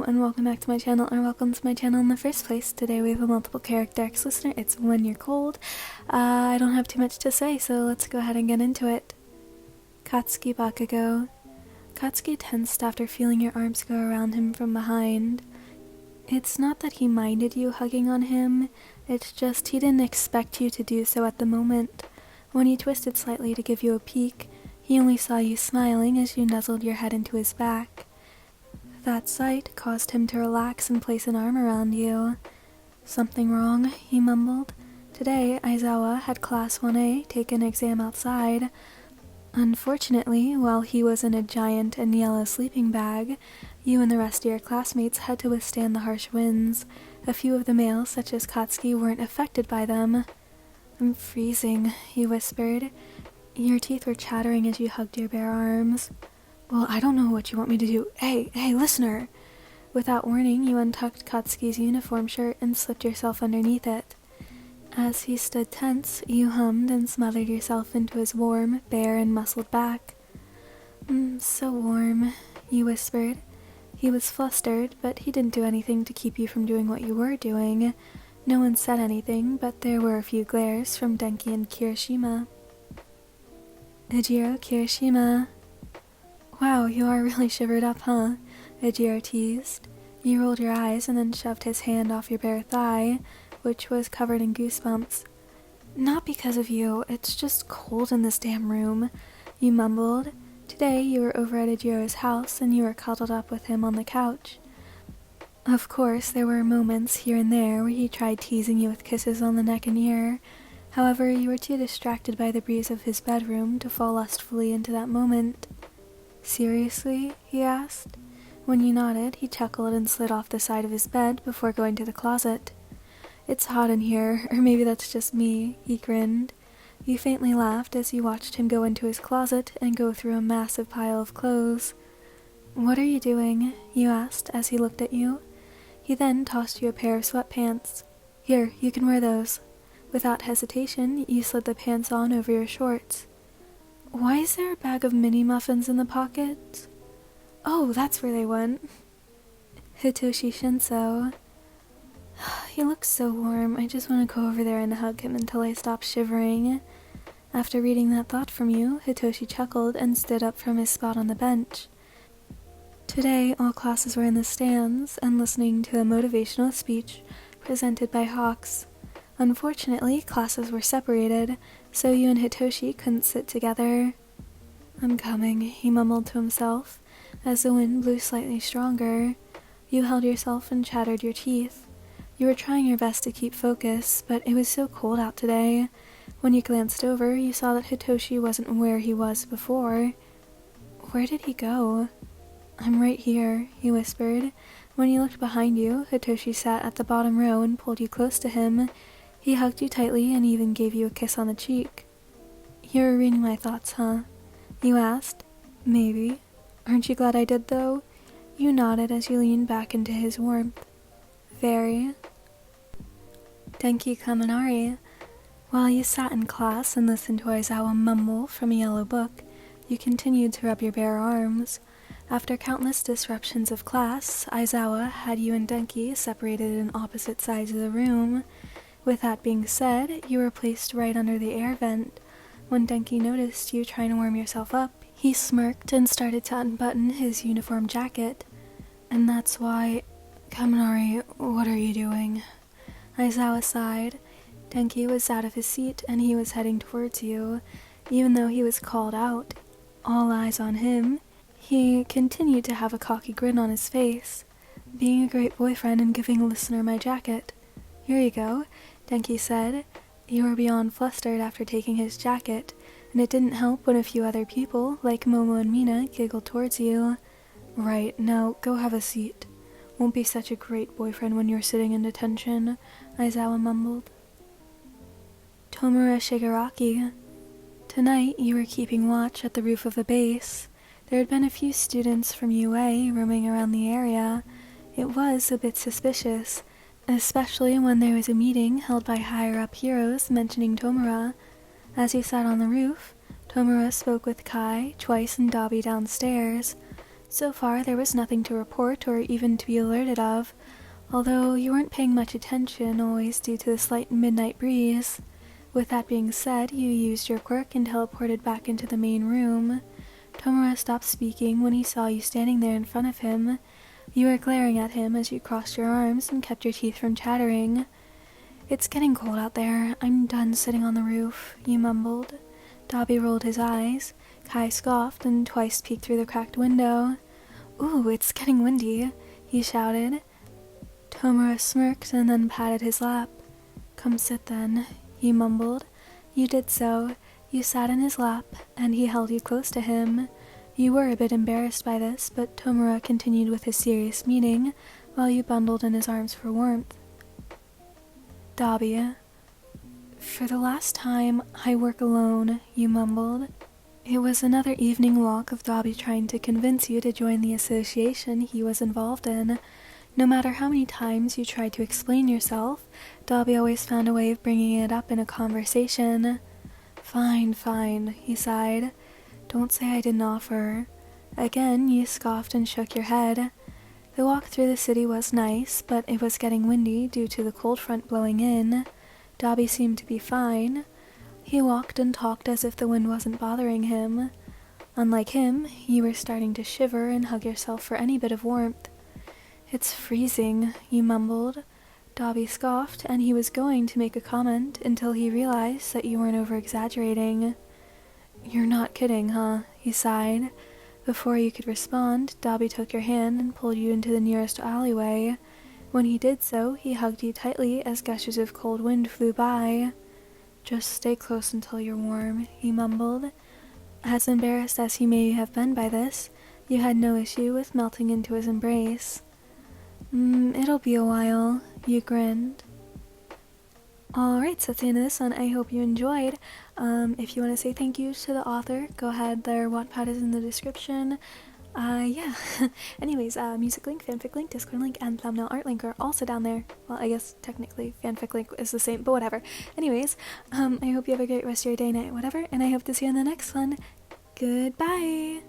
and welcome back to my channel, or welcome to my channel in the first place. Today we have a multiple character X listener. It's When You're Cold. I don't have too much to say, so let's go ahead and get into it. Katsuki Bakugo. Katsuki tensed after feeling your arms go around him from behind. It's not that he minded you hugging on him, it's just he didn't expect you to do so at the moment. When he twisted slightly to give you a peek, he only saw you smiling as you nuzzled your head into his back. That sight caused him to relax and place an arm around you. "Something wrong?" he mumbled. Today, Aizawa had Class 1A take an exam outside. Unfortunately, while he was in a giant and yellow sleeping bag, you and the rest of your classmates had to withstand the harsh winds. A few of the males, such as Katsuki, weren't affected by them. "I'm freezing," he whispered. Your teeth were chattering as you hugged your bare arms. "Well, I don't know what you want me to do. Hey, listener!" Without warning, you untucked Katsuki's uniform shirt and slipped yourself underneath it. As he stood tense, you hummed and smothered yourself into his warm, bare, and muscled back. So warm," you whispered. He was flustered, but he didn't do anything to keep you from doing what you were doing. No one said anything, but there were a few glares from Denki and Kirishima. "Eijirou, Kirishima." "Wow, you are really shivered up, huh?" Eijirou teased. You rolled your eyes and then shoved his hand off your bare thigh, which was covered in goosebumps. "Not because of you, it's just cold in this damn room," you mumbled. Today you were over at Eijirou's house and you were cuddled up with him on the couch. Of course, there were moments here and there where he tried teasing you with kisses on the neck and ear. However, you were too distracted by the breeze of his bedroom to fall lustfully into that moment. "Seriously?" he asked. When you nodded, he chuckled and slid off the side of his bed before going to the closet. "It's hot in here, or maybe that's just me," he grinned. You faintly laughed as you watched him go into his closet and go through a massive pile of clothes. "What are you doing?" you asked as he looked at you. He then tossed you a pair of sweatpants. "Here, you can wear those." Without hesitation, you slid the pants on over your shorts. "Why is there a bag of mini muffins in the pockets?" "Oh, that's where they went." Hitoshi Shinso. "He looks so warm, I just want to go over there and hug him until I stop shivering." After reading that thought from you, Hitoshi chuckled and stood up from his spot on the bench. Today, all classes were in the stands and listening to a motivational speech presented by Hawks. Unfortunately, classes were separated, so you and Hitoshi couldn't sit together. "I'm coming," he mumbled to himself, as the wind blew slightly stronger. You held yourself and chattered your teeth. You were trying your best to keep focus, but it was so cold out today. When you glanced over, you saw that Hitoshi wasn't where he was before. Where did he go? "I'm right here," he whispered. When you looked behind you, Hitoshi sat at the bottom row and pulled you close to him. He hugged you tightly and even gave you a kiss on the cheek. "You were reading my thoughts, huh?" you asked. "Maybe. Aren't you glad I did, though?" You nodded as you leaned back into his warmth. "Very." Denki Kaminari. While you sat in class and listened to Aizawa mumble from a yellow book, you continued to rub your bare arms. After countless disruptions of class, Aizawa had you and Denki separated in opposite sides of the room. With that being said, you were placed right under the air vent. When Denki noticed you trying to warm yourself up, he smirked and started to unbutton his uniform jacket. "And that's why... Kaminari, what are you doing?" Aizawa sighed. Denki was out of his seat and he was heading towards you. Even though he was called out, all eyes on him, he continued to have a cocky grin on his face. "Being a great boyfriend and giving a listener my jacket." "Here you go," Denki said. You were beyond flustered after taking his jacket, and it didn't help when a few other people, like Momo and Mina, giggled towards you. "Right, now go have a seat. Won't be such a great boyfriend when you're sitting in detention," Aizawa mumbled. Tomura Shigaraki. Tonight you were keeping watch at the roof of the base. There had been a few students from UA roaming around the area. It was a bit suspicious, especially when there was a meeting held by higher-up heroes mentioning Tomura. As you sat on the roof, Tomura spoke with Kai, Twice, and Dabi downstairs. So far, there was nothing to report or even to be alerted of, although you weren't paying much attention, always due to the slight midnight breeze. With that being said, you used your quirk and teleported back into the main room. Tomura stopped speaking when he saw you standing there in front of him. You were glaring at him as you crossed your arms and kept your teeth from chattering. "It's getting cold out there. I'm done sitting on the roof," you mumbled. Dabi rolled his eyes. Kai scoffed and twice peeked through the cracked window. "Ooh, it's getting windy," he shouted. Tomura smirked and then patted his lap. "Come sit then," he mumbled. You did so. You sat in his lap, and he held you close to him. You were a bit embarrassed by this, but Tomura continued with his serious meaning, while you bundled in his arms for warmth. "Dabi, for the last time, I work alone," you mumbled. It was another evening walk of Dabi trying to convince you to join the association he was involved in. No matter how many times you tried to explain yourself, Dabi always found a way of bringing it up in a conversation. Fine, he sighed. "Don't say I didn't offer." Again, you scoffed and shook your head. The walk through the city was nice, but it was getting windy due to the cold front blowing in. Dabi seemed to be fine. He walked and talked as if the wind wasn't bothering him. Unlike him, you were starting to shiver and hug yourself for any bit of warmth. "It's freezing," you mumbled. Dabi scoffed, and he was going to make a comment until he realized that you weren't over-exaggerating. "You're not kidding, huh?" he sighed. Before you could respond, Dabi took your hand and pulled you into the nearest alleyway. When he did so, he hugged you tightly as gushes of cold wind flew by. "Just stay close until you're warm," he mumbled. As embarrassed as he may have been by this, you had no issue with melting into his embrace. It'll be a while," you grinned. Alright, so that's the end of this one. I hope you enjoyed. If you want to say thank you to the author, go ahead. Their Wattpad is in the description. Yeah. Anyways, music link, fanfic link, Discord link, and thumbnail art link are also down there. Well, I guess technically fanfic link is the same, but whatever. Anyways, I hope you have a great rest of your day, night, whatever, and I hope to see you in the next one. Goodbye!